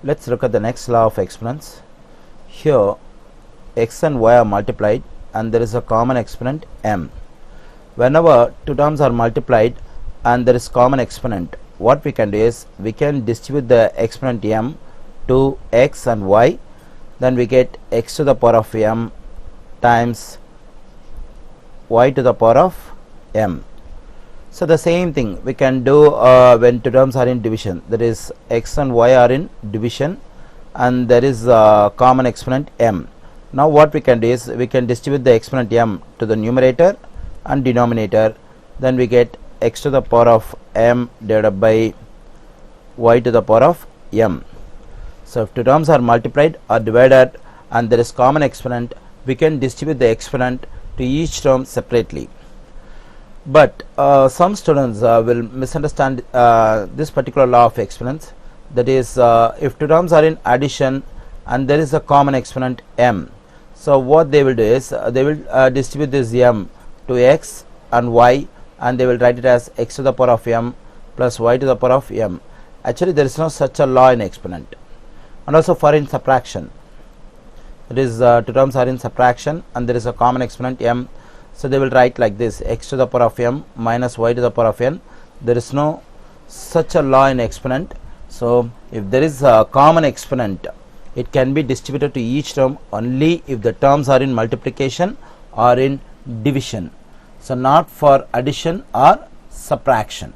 Let's look at the next law of exponents. Here x and y are multiplied and there is a common exponent m. Whenever two terms are multiplied and there is common exponent, what we can do is we can distribute the exponent m to x and y, then we get x to the power of m times y to the power of m. So the same thing we can do when two terms are in division, that is x and y are in division and there is a common exponent m. Now what we can do is we can distribute the exponent m to the numerator and denominator, then we get x to the power of m divided by y to the power of m. So if two terms are multiplied or divided and there is common exponent, we can distribute the exponent to each term separately. But some students will misunderstand this particular law of exponents, that is if two terms are in addition and there is a common exponent m, so what they will do is they will distribute this m to x and y and they will write it as x to the power of m plus y to the power of m. Actually there is no such a law in exponent. And also for in subtraction, it is two terms are in subtraction and there is a common exponent m, so they will write like this, x to the power of m minus y to the power of n. There is no such a law in exponent. So if there is a common exponent, it can be distributed to each term only if the terms are in multiplication or in division, so not for addition or subtraction.